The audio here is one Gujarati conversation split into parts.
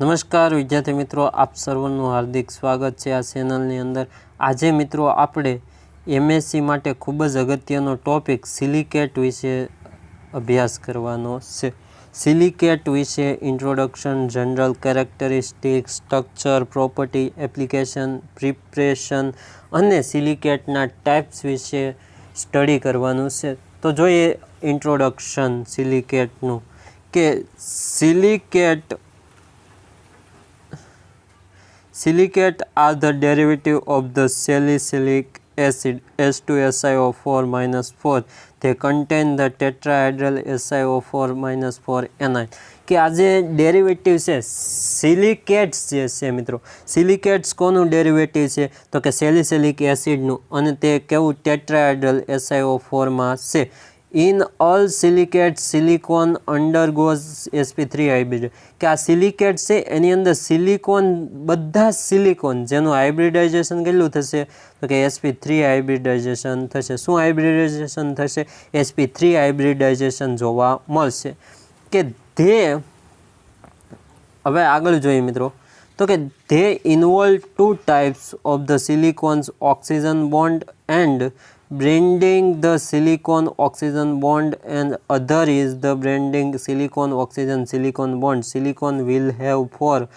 नमस्कार विद्यार्थी मित्रों, आप सर्वનું हार्दिक स्वागत है आ चेनलની અંદર। આજે મિત્રો આપણે એમએસસી માટે ખૂબ જ અગત્યનો ટોપિક સિલિકેટ વિશે અભ્યાસ કરવાનો છે। સિલિકેટ વિશે introduction, general characteristics, structure, property, application, preparation અને સિલિકેટના ટાઈપ્સ વિશે સ્ટડી કરવાનું છે। તો જોઈએ ઇન્ટ્રોડક્શન સિલિકેટનું કે Silicate are the derivative of the salicylic acid H2SiO4-4. They contain the tetrahedral SiO4-4 anion. કે આ જે ડેરિવેટિવ છે સિલિકેટ્સ જે છે મિત્રો, સિલિકેટ્સ કોનું ડેરિવેટિવ છે તો કે સેલિસિલિક એસિડનું, અને તે કેવું ટેટ્રાહેડ્રલ SiO4માં છે। In all silicates, silicon undergoes sp3 hybrid. કે આ સિલિકેટ છે એની અંદર સિલિકોન, બધા સિલિકોન જેનું હાઇબ્રિડાઇઝેશન કેટલું થશે તો કે sp3 હાઇબ્રિડાઇઝેશન થશે। શું હાઇબ્રિડાઇઝેશન થશે? sp3 હાઇબ્રિડાઇઝેશન જોવા મળશે। કે હવે આગળ જોઈએ મિત્રો, તો કે they involve two types of the silicon's oxygen bond and blending the silicon oxygen bond, and other is the blending silicon oxygen silicon bond. Silicon will have 4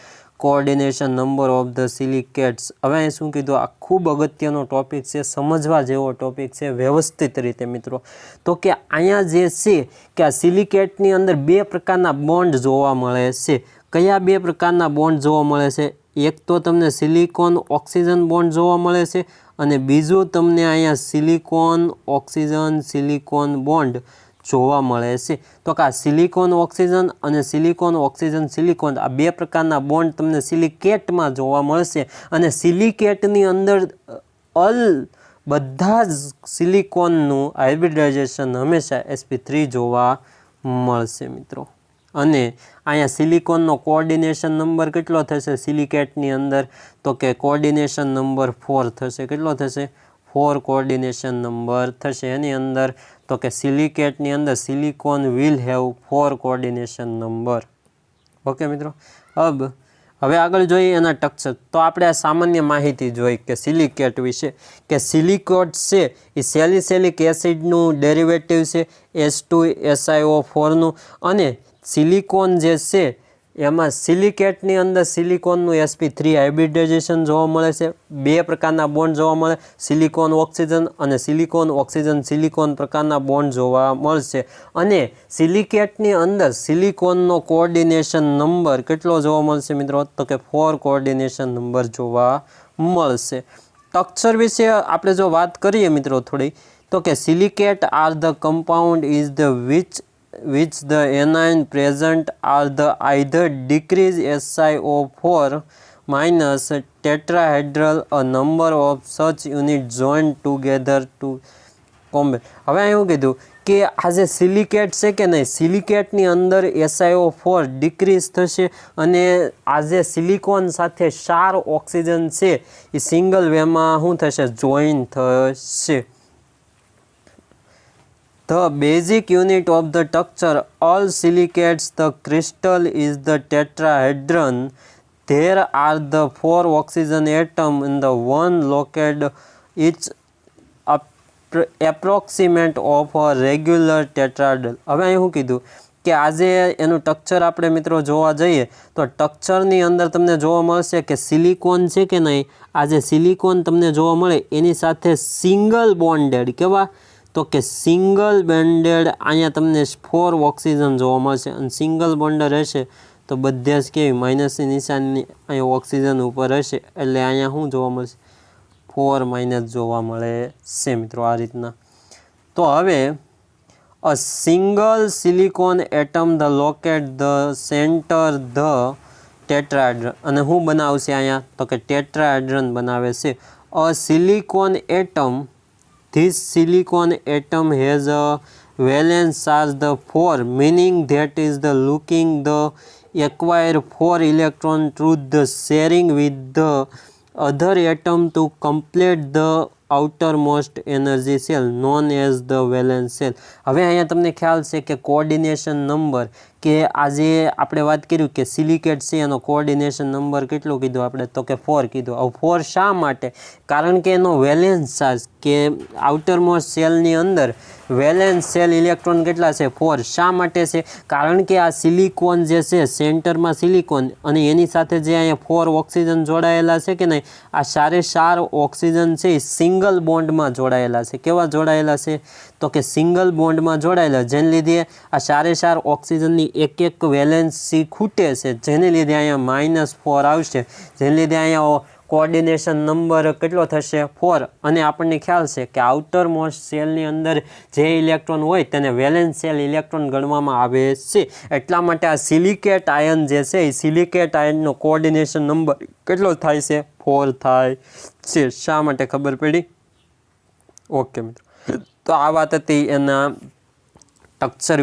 coordination number of the silicates. હવે અહીં શું કીધું, આ ખૂબ અગત્યનો ટોપિક છે, સમજવા જેવો ટોપિક છે વ્યવસ્થિત રીતે મિત્રો। તો કે અહીંયા જે છે કે આ સિલિકેટની અંદર બે પ્રકારના બોન્ડ જોવા મળે છે। કયા બે પ્રકારના બોન્ડ જોવા મળે છે? એક તો તમને સિલિકોન ઓક્સિજન બોન્ડ જોવા મળે છે, અને બીજું તમને અહીંયા સિલિકોન ઓક્સિજન સિલિકોન બોન્ડ જોવા મળે છે। તો કે આ સિલિકોન ઓક્સિજન અને સિલિકોન ઓક્સિજન સિલિકોન આ બે પ્રકારના બોન્ડ તમને સિલિકેટમાં જોવા મળશે, અને સિલિકેટની અંદર બધા જ સિલિકોનનું હાઇબ્રિડાઇઝેશન હંમેશા sp3 જોવા મળશે મિત્રો। અને અહીંયા સિલિકોનનો કોઓર્ડિનેશન નંબર કેટલો થશે સિલિકેટની અંદર તો કે કોઓર્ડિનેશન નંબર 4 થશે। કેટલો થશે? 4 કોઓર્ડિનેશન નંબર થશે એની અંદર। તો કે સિલિકેટની અંદર silicon will have 4 coordination number. Okay મિત્રો, હવે આગળ જોઈએ એના સ્ટ્રક્ચર। તો આપણે આ સામાન્ય માહિતી જોઈ કે સિલિકેટ વિશે, કે સિલિકેટ છે એ સેલિસિલિક એસિડનું ડેરિવેટિવ છે H2SiO4નું, અને સિલિકોન જે છે એમાં સિલિકેટની અંદર સિલિકોનનું sp3 હાઇબ્રિડાઇઝેશન જોવા મળે છે। બે પ્રકારના બોન્ડ જોવા મળે, સિલિકોન ઓક્સિજન અને સિલિકોન ઓક્સિજન સિલિકોન પ્રકારના બોન્ડ જોવા મળશે। અને સિલિકેટની અંદર સિલિકોનનો કોઓર્ડિનેશન નંબર કેટલો જોવા મળશે મિત્રો તો કે 4 કોઓર્ડિનેશન નંબર જોવા મળશે। સ્ટ્રક્ચર વિશે આપણે જો વાત કરીએ મિત્રો થોડી, તો કે silicate are the compound is the which the anion present are the either decrease SiO4 minus tetrahedral, a number of such units joined together to combat. હવે એવું કીધું કે આ જે સિલિકેટ છે કે નહીં, સિલિકેટની અંદર SiO4 ડિક્રીઝ થશે, અને આ જે સિલિકોન સાથે 4 ઓક્સિજન છે એ સિંગલ વેમાં શું થશે? જોઈન થશે। The basic unit of the structure, all silicates, the crystal is the tetrahedron. There are the 4 oxygen atoms in the one located each approximate of a regular tetrahedral. હવે અહીં શું કીધું કે આજે એનું સ્ટ્રક્ચર આપણે મિત્રો જોવા જઈએ તો સ્ટ્રક્ચરની અંદર તમને જોવા મળશે કે સિલિકોન છે કે નહીં, આ જે સિલિકોન તમને જોવા મળે એની સાથે સિંગલ બોન્ડેડ, કેવા તો કે સિંગલ બોન્ડેડ અહીંયા તમને 4 ઓક્સિજન જોવા મળશે, અને સિંગલ બોન્ડેડ રહેશે તો બધે જ કેવી માઇનસની નિશાની અહીંયા ઓક્સિજન ઉપર રહેશે, એટલે અહીંયા શું જોવા મળશે? 4 માઇનસ જોવા મળે છે મિત્રો આ રીતના। તો હવે a single silicon atom the locate the centre the tetrahedron, અને શું બનાવશે અહીંયા તો કે ટેટ્રાહેડ્રન બનાવે છે। A silicon atom, this silicon atom has a valence charge the 4, meaning that is the looking the acquire 4 electron through the sharing with the other atom to complete the outermost energy cell known as the valence cell. હવે અહીંયા તમને ખ્યાલ છે કે કોઓર્ડિનેશન નંબર કે આજે આપણે વાત કર્યું કે સિલિકેટ છે એનો કોઓર્ડિનેશન નંબર કેટલો કીધો આપણે, તો કે 4 કીધો. હવે 4 શા માટે? કારણ કે એનો વેલેન્સ ચાર્જ કે આઉટરમોસ્ટ સેલની અંદર વેલેન્સ સેલ ઇલેક્ટ્રોન કેટલા છે? 4. શા માટે છે? કારણ કે આ સિલિકોન જે છે સેન્ટરમાં સિલિકોન અને એની સાથે જે અહીંયા 4 ઓક્સિજન જોડાયેલા છે કે નહીં, આ 4 ઓક્સિજન છે એ સિંગલ બોન્ડમાં જોડાયેલા છે. કેવા જોડાયેલા છે? તો કે સિંગલ બોન્ડમાં જોડાયેલા, જેને લીધે આ 4 ઓક્સિજનની એક વેલેન્સી ખૂટે છે, જેને લીધે અહીંયા -4 આવશે, જેને લીધે અહીંયા કોઓર્ડિનેશન નંબર કેટલો થશે? 4. અને આપણને ખ્યાલ છે કે આઉટર મોસ્ટ સેલની અંદર જે ઇલેક્ટ્રોન હોય તેને વેલેન્સ સેલ ઇલેક્ટ્રોન ગણવામાં આવે છે. એટલા માટે આ સિલિકેટ આયન જે છે એ સિલિકેટ આયનનો કોઓર્ડિનેશન નંબર કેટલો થાય છે? 4 થાય છે. શા માટે ખબર પડી? ઓકે મિત્રો, તો આ વાત હતી એના સ્ટ્રક્ચર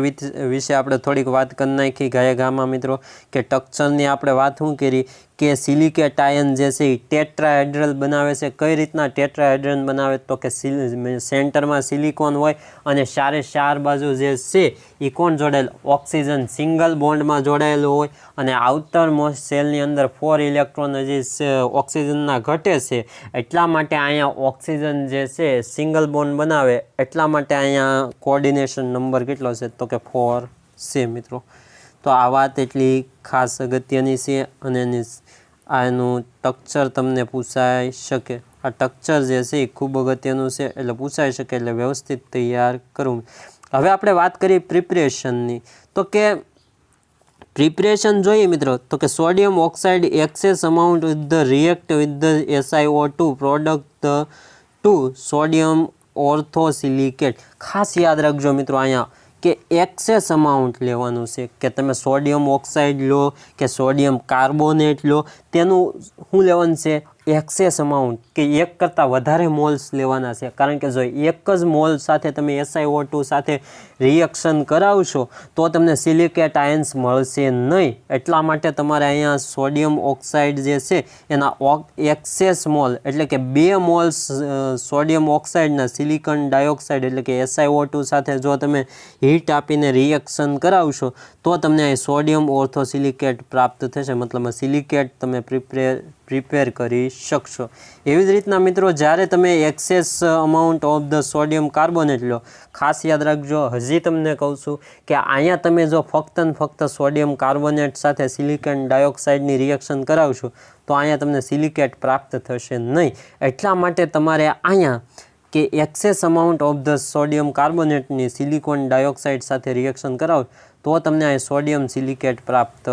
વિશે આપણે થોડીક વાત કરી નાખી ગયા ગામાં મિત્રો, કે સ્ટ્રક્ચરની આપણે વાત શું કરી કે સિલિકેટ આયન જે છે એ ટેટ્રાહેડ્રલ બનાવે છે. કઈ રીતના ટેટ્રાહેડ્રલ બનાવે? તો કે સેન્ટરમાં સિલિકોન હોય અને 4 બાજુ જે છે એ કોણ જોડાયેલ? ઓક્સિજન સિંગલ બોન્ડમાં જોડાયેલું હોય અને આઉટર મોસ્ટ સેલની અંદર 4 ઇલેક્ટ્રોન હજી ઓક્સિજનના ઘટે છે. એટલા માટે અહીંયા ઓક્સિજન જે છે સિંગલ બોન્ડ બનાવે, એટલા માટે અહીંયા કોઓર્ડિનેશન નંબર કેટલો છે? તો કે 4 છે મિત્રો. તો આ વાત એટલી ખાસ અગત્યની છે અને આનું સ્ટ્રક્ચર તમને પૂછાઈ શકે. આ સ્ટ્રક્ચર જે છે એ ખૂબ અગત્યનું છે, એટલે પૂછાઈ શકે, એટલે વ્યવસ્થિત તૈયાર કરવું. હવે આપણે વાત કરીએ પ્રિપરેશનની, તો કે પ્રિપરેશન જોઈએ મિત્રો, તો કે sodium oxide excess amount with the react with the SiO2 product to sodium orthosilicate. ખાસ યાદ રાખજો મિત્રો અહીંયા કે એક્સેસ અમાઉન્ટ લેવાનું છે, કે તમે સોડિયમ ઓક્સાઇડ લો કે સોડિયમ કાર્બોનેટ લો, તેનું શું લેવાનું છે? એક્સેસ અમાઉન્ટ, કે એક કરતાં વધારે મોલ્સ લેવાના છે. કારણ કે જો એક જ મોલ સાથે તમે SiO2 સાથે રિએક્શન કરાવશો તો તમને સિલિકેટ આયન્સ મળશે નહીં. એટલા માટે તમારે અહીંયા સોડિયમ ઓક્સાઇડ જે છે એના એક્સેસ મોલ એટલે કે 2 મોલ્સ સોડિયમ ઓક્સાઇડના સિલિકોન ડાયોક્સાઇડ એટલે કે SiO2 સાથે જો તમે હીટ આપીને રિએક્શન કરાવશો તો તમને સોડિયમ ઓર્થોસિલિકેટ પ્રાપ્ત થશે, મતલબ સિલિકેટ તમે પ્રિપેર કરી શકશો. એવી જ રીતના મિત્રો જ્યારે તમે excess amount of the sodium carbonate લો, ખાસ યાદ રાખજો, હજી તમને કહું છું કે અહીંયા તમે જો ફક્ત ને ફક્ત સોડિયમ કાર્બોનેટ સાથે સિલિકોન ડાયોક્સાઇડની રિએક્શન કરાવશો તો અહીંયા તમને સિલિકેટ પ્રાપ્ત થશે નહીં. એટલા માટે તમારે અહીંયા કે excess amount of the sodium કાર્બોનેટની સિલિકોન ડાયોક્સાઇડ સાથે રિએક્શન કરાવો તો તમને અહીં સોડિયમ સિલિકેટ પ્રાપ્ત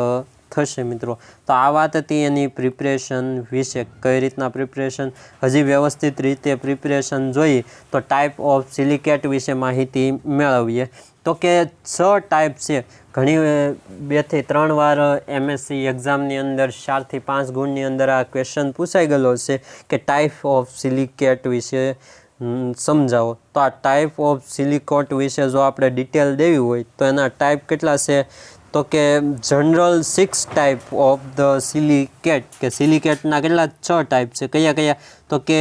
થશે મિત્રો. તો આ વાત હતી એની પ્રિપરેશન વિશે, કઈ રીતના પ્રિપરેશન. હજી વ્યવસ્થિત રીતે પ્રિપરેશન જોઈએ તો ટાઈપ ઓફ સિલિકેટ વિશે માહિતી મેળવીએ. તો કે 6 ટાઈપ છે. ઘણી 2 થી 3 વાર MSc એક્ઝામની અંદર 4 થી 5 ગુણની અંદર આ ક્વેશ્ચન પૂછાઈ ગયેલો છે કે ટાઈપ ઓફ સિલિકેટ વિશે સમજાવો. તો આ ટાઈપ ઓફ સિલિકોટ વિશે જો આપણે ડિટેલ દેવી હોય તો એના ટાઈપ કેટલા છે? તો કે general 6 type of the silicate, કે સિલિકેટના કેટલા 6 ટાઈપ છે. કયા કયા? તો કે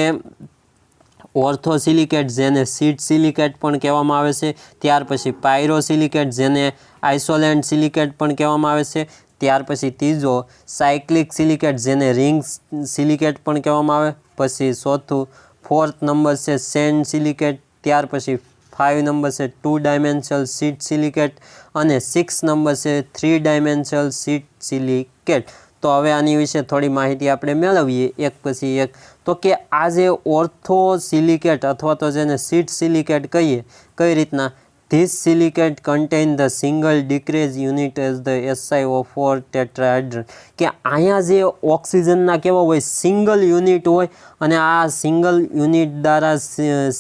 ઓર્થોસિલિકેટ જેને સીડ સિલિકેટ પણ કહેવામાં આવે છે, ત્યાર પછી પાયરોસિલિકેટ જેને આઇસોલેન્ટ સિલિકેટ પણ કહેવામાં આવે છે, ત્યાર પછી ત્રીજો સાયક્લિક સિલિકેટ જેને રિંગ સિલિકેટ પણ કહેવામાં આવે, પછી ચોથું 4th નંબર છે સેન્ડ સિલિકેટ, ત્યાર પછી 5 નંબર છે 2 ડાયમેન્શનલ સીટ સિલિકેટ અને 6 નંબર છે 3 ડાયમેન્શનલ સીટ સિલિકેટ. તો હવે આની વિશે થોડી માહિતી આપણે મેળવીએ એક પછી એક. તો કે આ જે ઓર્થો સિલિકેટ અથવા તો જેને સીટ સિલિકેટ કહીએ, કઈ રીતના? This silicate contain the single decrease unit as the SiO4 tetrahedron. કે અહીંયા જે ઓક્સિજનના કેવા હોય? સિંગલ યુનિટ હોય અને આ સિંગલ યુનિટ દ્વારા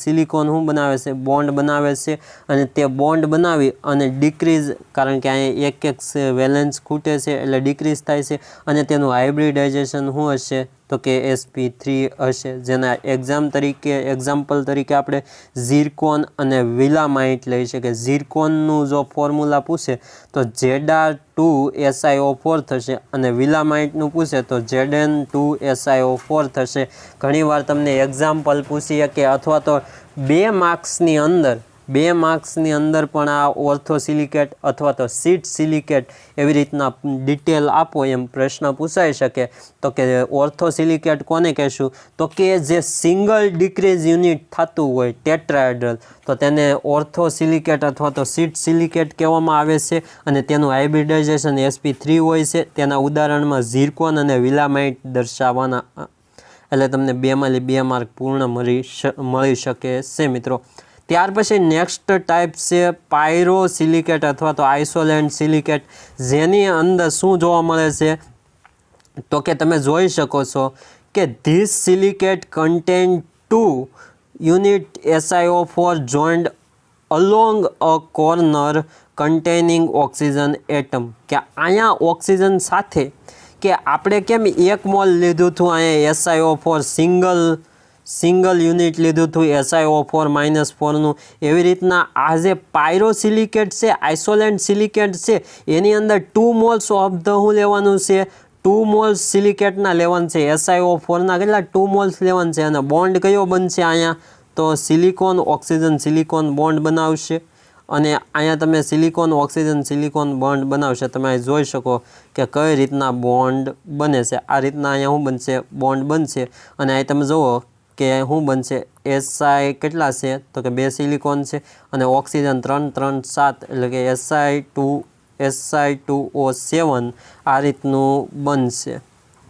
સિલિકોન શું બનાવે છે? બોન્ડ બનાવે છે અને તે બોન્ડ બનાવી અને ડિક્રીઝ, કારણ કે અહીંયા એક વેલેન્સ ખૂટે છે એટલે ડિક્રીઝ થાય છે અને તેનું હાઇબ્રિડાઇઝેશન શું હશે? તો કે sp3 હશે. જેના એક્ઝામ્પલ તરીકે આપણે ઝીરકોન અને વિલામાઇટ લઈ શકીએ. ઝીરકોનનું જો ફોર્મ્યુલા પૂછે તો Zr2SiO4 થશે અને વિલામાઇટનું પૂછે તો Zn2SiO4 થશે. ઘણીવાર તમને એક્ઝામ્પલ પૂછી શકે અથવા તો 2 માર્ક્સની અંદર 2 માર્ક્સની અંદર પણ આ ઓર્થોસિલિકેટ અથવા તો સીટ સિલિકેટ એવી રીતના ડિટેલ આપો એમ પ્રશ્ન પૂછાઈ શકે. તો કે ઓર્થોસિલિકેટ કોને કહેશું? તો કે જે સિંગલ ડિક્રીઝ યુનિટ થતું હોય ટેટ્રાહેડ્રલ, તો તેને ઓર્થોસિલિકેટ અથવા તો સીટ સિલિકેટ કહેવામાં આવે છે. અને તેનું હાઇબ્રિડાઇઝેશન sp3 હોય છે. તેના ઉદાહરણમાં ઝીરકોન અને વિલામાઇટ દર્શાવવાના, એટલે તમને 2 માંથી 2 માર્ક પૂર્ણ મળી શકે છે મિત્રો. ત્યાર પછી નેક્સ્ટ ટાઈપ છે પાયરોસિલિકેટ અથવા તો આઇસોલેન્ટ સિલિકેટ, જેની અંદર શું જોવા મળે છે? તો કે તમે જોઈ શકો છો કે this silicate contain 2 unit SiO4 joined along a corner containing oxygen atom. કે અહીંયા ઓક્સિજન સાથે, કે આપણે કેમ 1 મોલ લીધું હતું અહીંયા SiO4 સિંગલ યુનિટ લીધું હતું SiO4-4નું, એવી રીતના આ જે પાયરોસિલિકેટ છે, આઇસોલેન્ટ સિલિકેટ છે, એની અંદર 2 મોલ્સ ઓફ ધ શું લેવાનું છે? 2 મોલ્સ સિલિકેટના લેવાનું છે. SiO4ના કેટલા 2 મોલ્સ લેવાનું છે. અને બોન્ડ કયો બનશે અહીંયા? તો સિલિકોન ઓક્સિજન સિલિકોન બોન્ડ બનાવશે. અને અહીંયા તમે સિલિકોન ઓક્સિજન બોન્ડ બનાવશે. તમે અહીં જોઈ શકો કે કઈ રીતના બોન્ડ બને છે. આ રીતના અહીંયા શું બનશે? બોન્ડ બનશે. અને અહીં તમે જુઓ કે શું બનશે? Si કેટલા છે? તો કે 2 સિલિકોન છે અને ઓક્સિજન 3 3 7, એટલે કે Si2O7 આ રીતનું બનશે.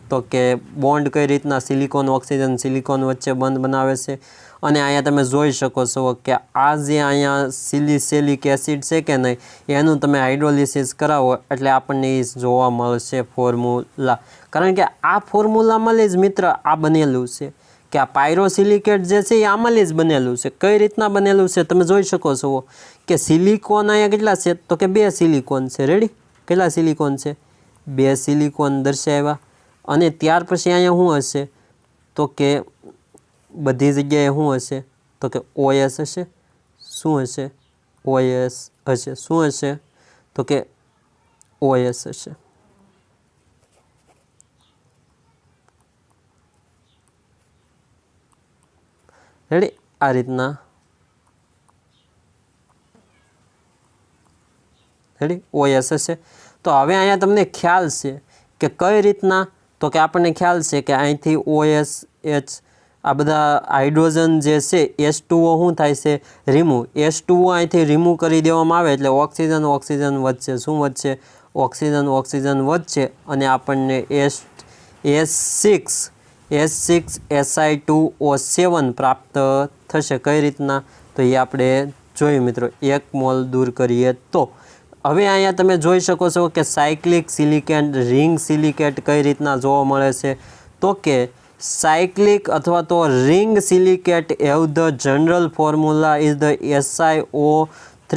તો કે બોન્ડ કઈ રીતના સિલિકોન ઓક્સિજન સિલિકોન વચ્ચે બંધ બનાવે છે. અને અહીંયા તમે જોઈ શકો છો કે આ જે અહીંયા સિલિસેલિક એસિડ છે કે નહીં, એનું તમે હાઇડ્રોલિસિસ કરાવો એટલે આપણને એ જોવા મળશે ફોર્મ્યુલા. કારણ કે આ ફોર્મ્યુલામાં જ મિત્ર આ બનેલું છે કે આ પાયરોસિલિકેટ જે છે એ આમાં જ બનેલું છે. કઈ રીતના બનેલું છે તમે જોઈ શકો છો કે સિલિકોન અહીંયા કેટલા છે? તો કે 2 સિલિકોન છે. રેડી? કેટલા સિલિકોન છે? 2 સિલિકોન દર્શાવ્યા. અને ત્યાર પછી અહીંયા શું હશે? તો કે બધી જગ્યાએ શું હશે? તો કે OS હશે. શું હશે? OS હશે. શું હશે? તો કે OS હશે. રેડી? આ રીતના. રેડી? OS હશે. તો હવે અહીંયા તમને ખ્યાલ છે કે કઈ રીતના? તો કે આપણને ખ્યાલ છે કે અહીંથી OS H આ બધા હાઇડ્રોજન જે છે H2O શું થાય છે? રિમૂવ. H2O અહીંથી રિમૂવ કરી દેવામાં આવે એટલે ઓક્સિજન વધશે. શું વધશે? ઓક્સિજન વધશે. અને આપણને S6Si2O7 પ્રાપ્ત થશે. કઈ રીતના? તો એ આપણે જોયું મિત્રો. 1 મોલ દૂર કરીએ તો. હવે અહીંયા તમે જોઈ શકો છો કે સાયક્લિક સિલિકેટ, રિંગ સિલિકેટ કઈ રીતના જોવા મળે છે? તો કે સાયક્લિક અથવા તો ring silicate have the general formula is the SiO3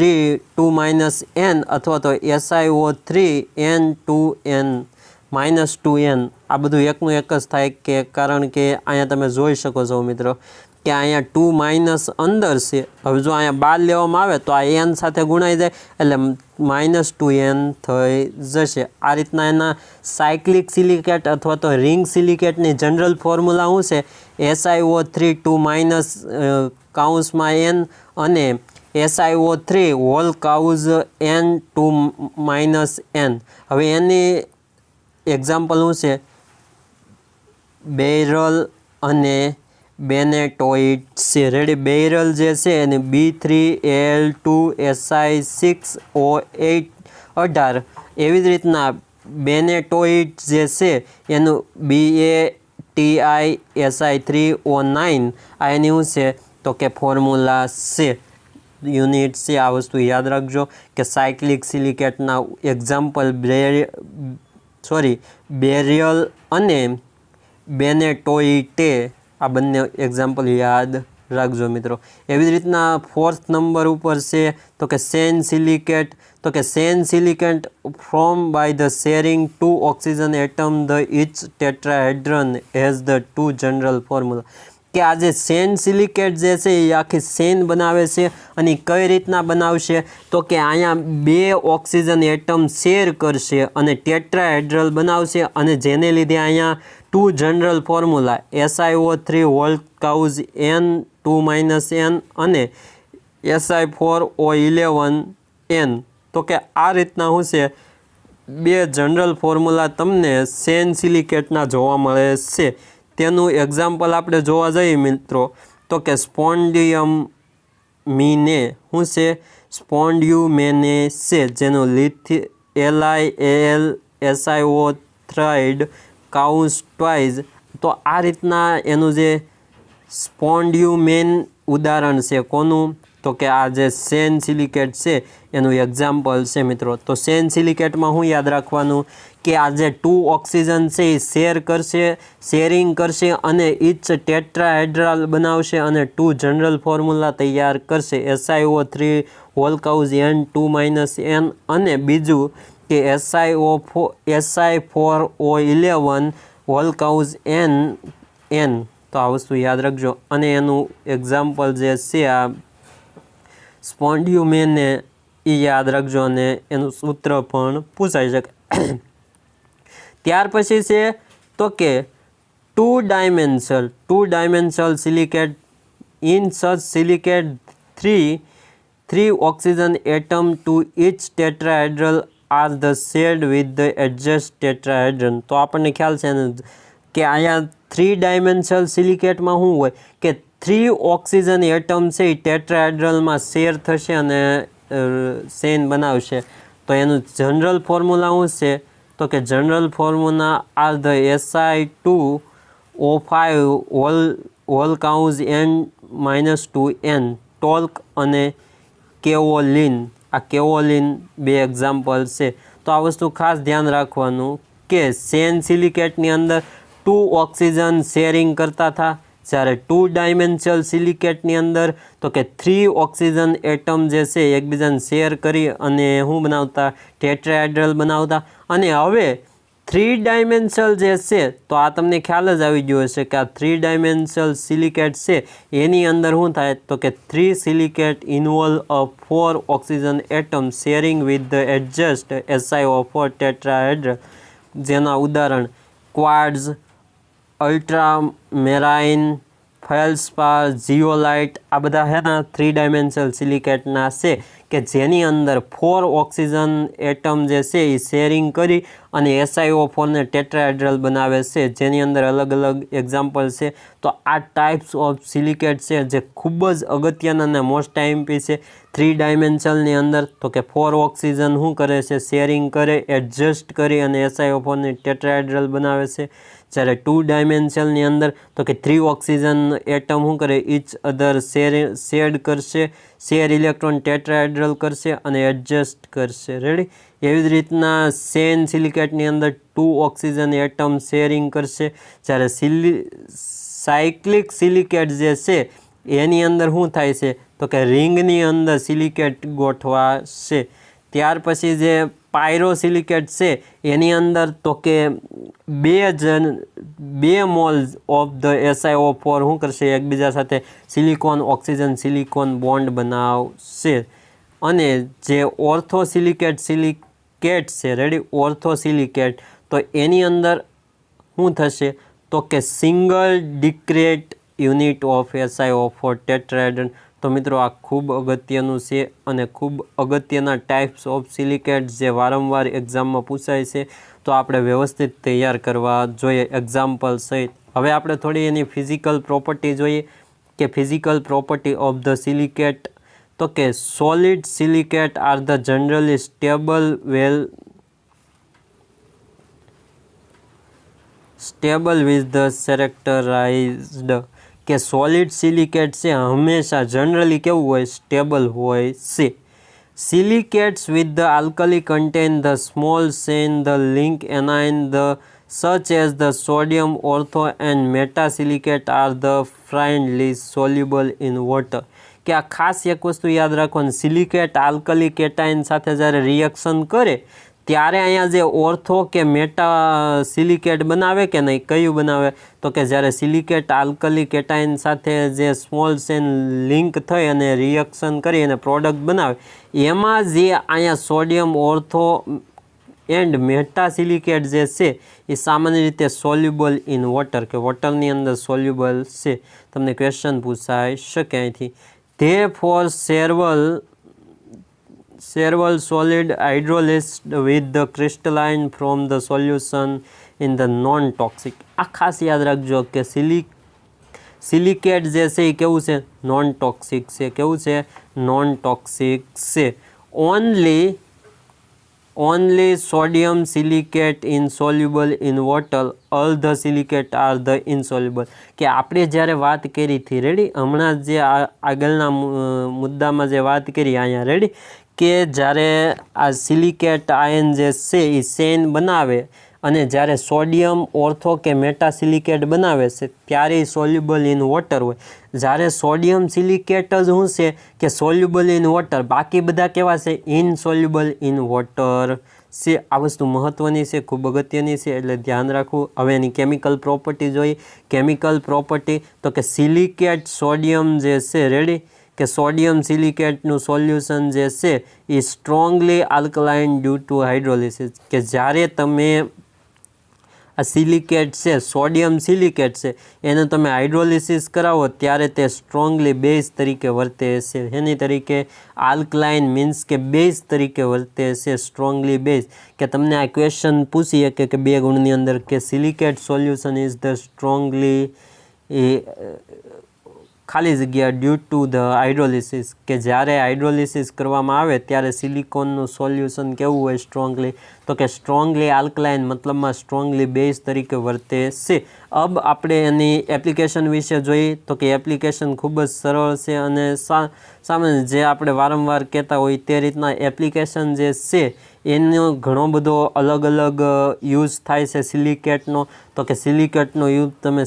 2-N અથવા તો SiO3 N2N -2N. આ બધું એકનું એક જ થાય. કે કારણ કે અહીંયા તમે જોઈ શકો છો મિત્રો કે અહીંયા 2 અંદર છે. હવે જો અહીંયા 12 લેવામાં આવે તો આ N સાથે ગુણાઈ જાય એટલે -2N થઈ જશે. આ રીતના એના સાયક્લિક સિલિકેટ અથવા તો રિંગ સિલિકેટની જનરલ ફોર્મ્યુલા શું છે? SiO3 2- N અને SiO3 whole cause N2 N. હવે એની એક્ઝામ્પલ શું છે? બેરલ અને બેનેટોઇડ છે. રેડી? બેરલ જે છે એને B3Al2Si6O8 એવી જ રીતના બેનેટોઇડ જે છે એનું BaTiSi3O9 આ એની શું છે? તો કે ફોર્મ્યુલા છે, યુનિટ છે. આ વસ્તુ યાદ રાખજો કે સાયક્લિક સિલિકેટના એક્ઝામ્પલ બેરિયલ અને બેનેટોઇટે, આ બંને એક્ઝામ્પલ યાદ રાખજો મિત્રો. એવી જ રીતના 4th નંબર ઉપર છે તો કે સેન સિલિકેટ. તો કે chain silicate from by the sharing 2 oxygen atom the each tetrahedron has the 2 general formula. કે આ જે સેન સિલિકેટ જે છે એ આખી સેન બનાવે છે. અને કઈ રીતના બનાવશે? તો કે અહીંયા 2 ઓક્સિજન એટમ શેર કરશે અને ટેટ્રાહેડ્રલ બનાવશે. અને જેને લીધે અહીંયા 2 general formula SiO3 whole cause N2 - N અને Si4O11N। તો કે આ રીતના શું છે, બે જનરલ ફોર્મ્યુલા તમને સેન સિલિકેટના જોવા મળે છે. તેનું એક્ઝામ્પલ આપણે જોવા જઈએ મિત્રો, તો કે સ્પોન્ડિયમીને શું છે, સ્પોન્ડ્યુમેને છે, જેનું LiAl SiO3 કાઉન્સ ટ્વાઇઝ. તો આ રીતના એનું જે સ્પોન્ડ્યુમેન ઉદાહરણ છે કોનું, તો કે આ જે સેન સિલિકેટ છે એનું એક્ઝામ્પલ છે મિત્રો. તો સેન સિલિકેટમાં શું યાદ રાખવાનું કે આ જે 2 ઓક્સિજન છે એ શેરિંગ કરશે અને ઇચ ટેટ્રાહેડ્રલ બનાવશે અને 2 જનરલ ફોર્મ્યુલા તૈયાર કરશે, SiO3 N2-N, અને બીજું કે Si4O11N. તો આ વસ્તુ યાદ રાખજો. અને એનું એક્ઝામ્પલ જે છે આ સ્પોન્ડ્યુમેને એ યાદ રાખજો, અને એનું સૂત્ર પણ પૂછાઈ શકે. ત્યાર પછી છે તો કે 2 dimensional silicate. In such silicate 3 oxygen atom to each tetrahedral are the shared with the adjacent tetrahedron. તો આપણને ખ્યાલ છે ને કે અહીંયા 3 ડાયમેન્શનલ સિલિકેટમાં શું હોય કે 3 ઓક્સિજન એટમ છે એ ટેટ્રાહેડ્રલમાં શેર થશે અને ચેઇન બનાવશે. તો એનું જનરલ ફોર્મ્યુલા શું છે, તો કે general formula are the Si2O5 ટોલ્ક અને કેઓલિન. આ કેઓલિન બે એક્ઝામ્પલ છે. તો આ વસ્તુ ખાસ ધ્યાન રાખવાનું કે સેન સિલિકેટની અંદર 2 ઓક્સિજન શેરિંગ કરતા હતા, જ્યારે 2 ડાયમેન્શનલ સિલિકેટની અંદર તો કે 3 ઓક્સિજન એટમ જે છે એકબીજાને શેર કરી અને શું બનાવતા, ટેટ્રાહેડ્રલ બનાવતા. અને હવે 3 ડાયમેન્શનલ જે છે, તો આ તમને ખ્યાલ જ આવી ગયો હશે કે આ 3 ડાયમેન્શનલ સિલિકેટ છે એની અંદર શું થાય, તો કે 3 silicate involve a 4 oxygen atom sharing with the adjust SiO4 tetrahedral. જેના ઉદાહરણ ક્વાર્ટ્ઝ, અલ્ટ્રામેરાઇન, ફેલ્સ્પાર, ઝિયોલાઇટ, આ બધા છે ને 3 ડાયમેન્શનલ સિલિકેટના છે કે જેની અંદર 4 ઓક્સિજન એટમ જે છે એ શેરિંગ કરી અને SiO4ને ટેટ્રાહેડ્રલ બનાવે છે, જેની અંદર અલગ અલગ એક્ઝામ્પલ છે. તો આ ટાઈપ્સ ઓફ સિલિકેટ છે જે ખૂબ જ અગત્યના અને મોસ્ટ આઈએમપી છે. 3 ડાયમેન્શનલની અંદર તો કે 4 ઓક્સિજન શું કરે છે, શેરિંગ કરે, એડજસ્ટ કરી અને SiO4ને ટેટ્રાહેડ્રલ બનાવે છે. જ્યારે 2 ડાયમેન્શનલની અંદર તો કે 3 ઓક્સિજન એટમ શું કરે, ઇચ અધર શેડ કરશે, શેર ઇલેક્ટ્રોન ટેટ્રાહેડ્રલ કરશે અને એડજસ્ટ કરશે. રેડી? એવી જ રીતના સેન સિલિકેટની અંદર 2 ઓક્સિજન એટમ શેરિંગ કરશે, જ્યારે સાયક્લિક સિલિકેટ જે છે એની અંદર શું થાય છે, તો કે રિંગની અંદર સિલિકેટ ગોઠવાશે. ત્યાર પછી જે પાયરોસિલિકેટ છે એની અંદર તો કે 2 મોલ્સ ઓફ ધ SiO4 શું કરશે, એકબીજા સાથે સિલિકોન ઓક્સિજન બોન્ડ બનાવશે. અને જે ઓર્થોસિલિકેટ છે, રેડી, ઓર્થોસિલિકેટ, તો એની અંદર શું થશે, તો કે single discrete unit of SiO4 tetrahedral. તો મિત્રો આ ખૂબ અગત્યનું છે અને ખૂબ અગત્યના ટાઈપ્સ ઓફ સિલિકેટ જે વારંવાર એક્ઝામમાં પૂછાય છે, તો આપણે વ્યવસ્થિત તૈયાર કરવા જોઈએ એક્ઝામ્પલ સહિત. હવે આપણે થોડી એની ફિઝિકલ પ્રોપર્ટી જોઈએ કે physical property of the silicate. તો કે solid silicate are the generally stable with the characterised. કે સોલિડ સિલિકેટ છે હંમેશા જનરલી કેવું હોય, સ્ટેબલ હોય છે. Silicates with the alkali contain the small chain the link anion the such as the sodium ortho and metasilicate are the finely soluble in water. કે આ ખાસ એક વસ્તુ યાદ રાખવાની, સિલિકેટ આલ્કલી કેટાઇન સાથે જ્યારે રિએક્શન કરે ત્યારે અહીંયા જે ઓર્થો કે મેટા સિલિકેટ બનાવે કે નહીં, કયું બનાવે, તો કે જ્યારે સિલિકેટ આલ્કલી કેટાઇન સાથે જે સ્મોલ ચેન લિંક થઈ અને રિએક્શન કરી અને પ્રોડક્ટ બનાવે, એમાં જે અહીંયા સોડિયમ ઓર્થો એન્ડ મેટાસિલિકેટ જે છે એ સામાન્ય રીતે સોલ્યુબલ ઇન વોટર, કે વોટરની અંદર સોલ્યુબલ છે. તમને ક્વેશ્ચન પૂછાઈ શકે અહીંથી Therefore, several solid hydrolyzed with the crystalline from the solution in the non-toxic. આ ખાસ યાદ રાખજો કે સિલિકેટ જે છે એ કેવું છે? નોન ટોક્સિક છે. કેવું છે? નોન ટોક્સિક છે. Only sodium silicate insoluble in water, all the silicate are the insoluble. કે આપણે જ્યારે વાત કરી હતી, રેડી, હમણાં જે આગળના મુદ્દામાં જે વાત કરી અહીંયા, રેડી, કે જ્યારે આ સિલિકેટ આયન જે છે એ સેન બનાવે અને જ્યારે સોડિયમ ઓર્થો કે મેટાસિલિકેટ બનાવે છે ત્યારે સોલ્યુબલ ઇન વોટર હોય. જ્યારે સોડિયમ સિલિકેટ જ શું છે કે સોલ્યુબલ ઇન વોટર, બાકી બધા કેવા છે? ઇનસોલ્યુબલ ઇન વોટર છે. આ વસ્તુ મહત્ત્વની છે, ખૂબ અગત્યની છે, એટલે ધ્યાન રાખવું. હવે એની કેમિકલ પ્રોપર્ટી જોઈએ. કેમિકલ પ્રોપર્ટી તો કે સિલિકેટ સોડિયમ જે છે, રેડી, કે સોડિયમ સિલિકેટનું સોલ્યુશન જે છે એ strongly alkaline due to hydrolysis. કે જ્યારે તમે આ સિલિકેટ છે, સોડિયમ સિલિકેટ છે, એને તમે હાઇડ્રોલિસિસ કરાવો ત્યારે તે સ્ટ્રોંગલી બેઝ તરીકે વર્તે છે. એની તરીકે આલ્કલાઇન મીન્સ કે બેઝ તરીકે વર્તે છે, સ્ટ્રોંગલી બેઝ. કે તમને આ ક્વેશ્ચન પૂછી શકે કે 2 ગુણની અંદર કે silicate solution is the strongly ખાલી જગ્યા ડ્યુ ટુ ધ હાઇડ્રોલિસિસ. કે જ્યારે હાઇડ્રોલિસિસ કરવામાં આવે ત્યારે સિલિકોનનું સોલ્યુશન કેવું હોય? સ્ટ્રોંગલી. તો કે સ્ટ્રોંગલી આલ્કલાઇન મતલબમાં સ્ટ્રોંગલી બેઝ તરીકે વર્તે છે. અબ આપણે એની એપ્લિકેશન વિશે જોઈએ તો કે એપ્લિકેશન ખૂબ જ સરળ છે અને સામાન્ય જે આપણે વારંવાર કહેતા હોય તે રીતના એપ્લિકેશન જે છે એનો ઘણો બધો અલગ અલગ યુઝ થાય છે સિલિકેટનો. તો કે સિલિકેટનો યુઝ તમે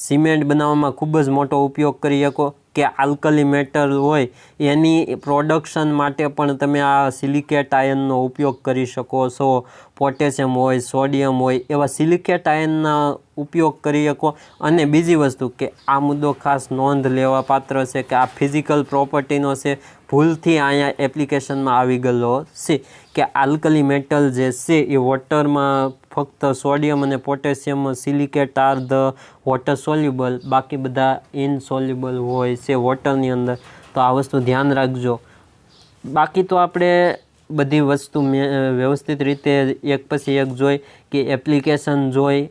સિમેન્ટ બનાવવામાં ખૂબ જ મોટો ઉપયોગ કરી શકો. કે આલ્કલી મેટલ હોય એની પ્રોડક્શન માટે પણ તમે આ સિલિકેટ આયનનો ઉપયોગ કરી શકો છો. પોટેશિયમ હોય, સોડિયમ હોય, એવા સિલિકેટ આયનના ઉપયોગ કરી શકો. અને બીજી વસ્તુ કે આ મુદ્દો ખાસ નોંધ લેવા પાત્ર છે કે આ ફિઝિકલ પ્રોપર્ટીનો છે, ભૂલથી અહીંયા એપ્લિકેશનમાં આવી ગયેલો છે કે આલ્કલી મેટલ જે છે એ વોટરમાં ફક્ત સોડિયમ અને potassium silicate are the water soluble, બાકી બધા ઇનસોલ્યુબલ હોય છે વોટરની અંદર. તો આ વસ્તુ ધ્યાન રાખજો. બાકી તો આપણે બધી વસ્તુ વ્યવસ્થિત રીતે એક પછી એક જોઈ કે એપ્લિકેશન જોઈ,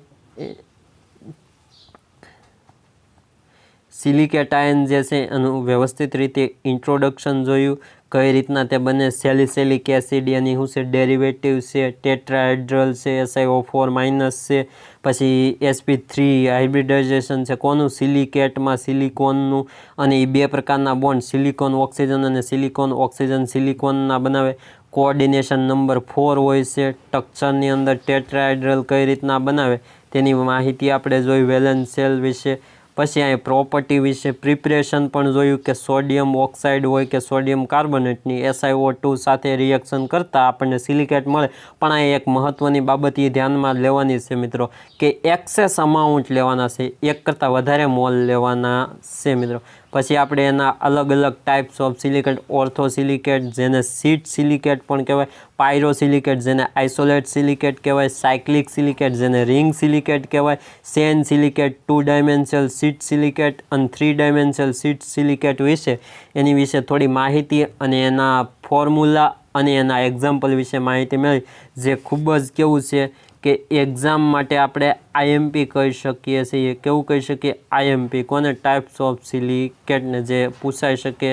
સિલિકેટ આયન જે છે એનું વ્યવસ્થિત રીતે ઇન્ટ્રોડક્શન જોયું, કઈ રીતના તે બને, સેલિસિલિક એસિડ એની શું છે? ડેરિવેટિવ છે, ટેટ્રાહેડ્રલ છે, SiO4- છે, પછી sp3 હાઇબ્રિડાઇઝેશન છે. કોનું? સિલિકેટમાં સિલિકોનનું. અને એ 2 પ્રકારના બોન્ડ, સિલિકોન ઓક્સિજન અને સિલિકોન ઓક્સિજન સિલિકોનના બનાવે. કોઓર્ડિનેશન નંબર 4 હોય છે. સ્ટ્રક્ચરની અંદર ટેટ્રાહેડ્રલ કઈ રીતના બનાવે તેની માહિતી આપણે જોઈ, વેલેન્સ શેલ વિશે. પછી અહીં પ્રોપર્ટી વિશે પ્રિપરેશન પણ જોયું કે સોડિયમ ઓક્સાઇડ હોય કે સોડિયમ કાર્બોનેટની SiO2 સાથે રિએક્શન કરતાં આપણને સિલિકેટ મળે. પણ અહીં એક મહત્ત્વની બાબત એ ધ્યાનમાં લેવાની છે મિત્રો કે એક્સેસ અમાઉન્ટ લેવાના છે, 1 કરતાં વધારે મોલ લેવાના છે મિત્રો. પછી આપણે એના અલગ અલગ types of silicate, ortho silicate જેને સીટ સિલિકેટ પણ કહેવાય, પાયરો સિલિકેટ જેને આઇસોલેટ સિલિકેટ કહેવાય, સાયક્લિક સિલિકેટ જેને રિંગ સિલિકેટ કહેવાય, સેન સિલિકેટ, 2 ડાયમેન્શનલ સીટ સિલિકેટ અને 3 ડાયમેન્શનલ સીટ સિલિકેટ વિશે એની વિશે થોડી માહિતી અને એના ફોર્મ્યુલા અને એના એક્ઝામ્પલ વિશે માહિતી મળી, જે ખૂબ જ કેવું છે કે એક્ઝામ માટે આપણે IMP કહી શકીએ છીએ. કેવું કહી શકીએ? IMP. કોને? ટાઈપ્સ ઓફ સિલિકેટને જે પૂછાઈ શકે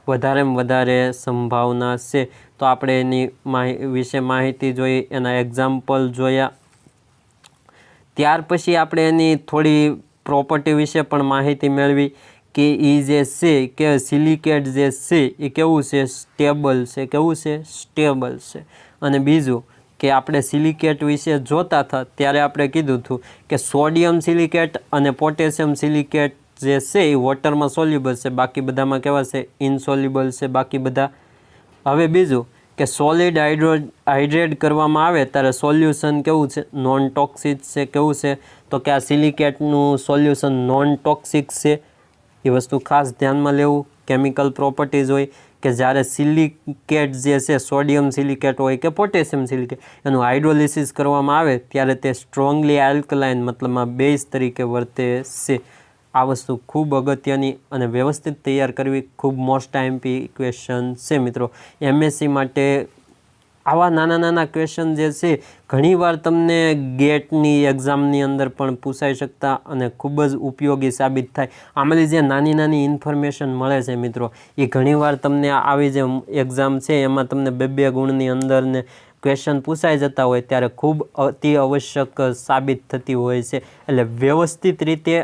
વધારેમાં વધારે સંભાવના છે. તો આપણે એની વિશે માહિતી જોઈ, એના એક્ઝામ્પલ જોયા. ત્યાર પછી આપણે એની થોડી પ્રોપર્ટી વિશે પણ માહિતી મેળવી કે એ જે છે કે સિલિકેટ જે છે એ કેવું છે? સ્ટેબલ છે. કેવું છે? સ્ટેબલ છે. અને બીજું કે આપણે સિલિકેટ વિશે જોતા હતા ત્યારે આપણે કીધું હતું કે સોડિયમ સિલિકેટ અને પોટેશિયમ સિલિકેટ જે છે એ વોટરમાં સોલ્યુબલ છે, બાકી બધામાં કેવા છે? ઇનસોલ્યુબલ છે બાકી બધા. હવે બીજું કે સોલિડ હાઇડ્રેટ કરવામાં આવે ત્યારે સોલ્યુશન કેવું છે? નોન ટોક્સિક છે. કેવું છે? તો કે આ સિલિકેટનું સોલ્યુશન નોન ટોક્સિક છે. એ વસ્તુ ખાસ ધ્યાનમાં લેવું. કેમિકલ પ્રોપર્ટીઝ હોય કે જ્યારે સિલિકેટ જે છે, સોડિયમ સિલિકેટ હોય કે પોટેશિયમ સિલિકેટ, એનું હાઇડ્રોલિસિસ કરવામાં આવે ત્યારે તે સ્ટ્રોંગલી આલ્કલાઇન મતલબમાં બેઝ તરીકે વર્તે છે. આ વસ્તુ ખૂબ અગત્યની અને વ્યવસ્થિત તૈયાર કરવી ખૂબ મોસ્ટ આઈએમપી ક્વેશ્ચન છે મિત્રો. MSc માટે આવા નાના નાના ક્વેશ્ચન જે છે ઘણીવાર તમને ગેટની એક્ઝામની અંદર પણ પૂછાઈ શકતા અને ખૂબ જ ઉપયોગી સાબિત થાય. આમાંની જે નાની નાની ઇન્ફોર્મેશન મળે છે મિત્રો એ ઘણીવાર તમને આવી જે એક્ઝામ છે એમાં તમને 2-2 ગુણની અંદર ને ક્વેશ્ચન પૂછાઈ જતા હોય ત્યારે ખૂબ અતિ આવશ્યક સાબિત થતી હોય છે. એટલે વ્યવસ્થિત રીતે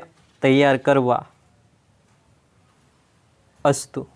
તૈયાર કરવા. અસ્તુ.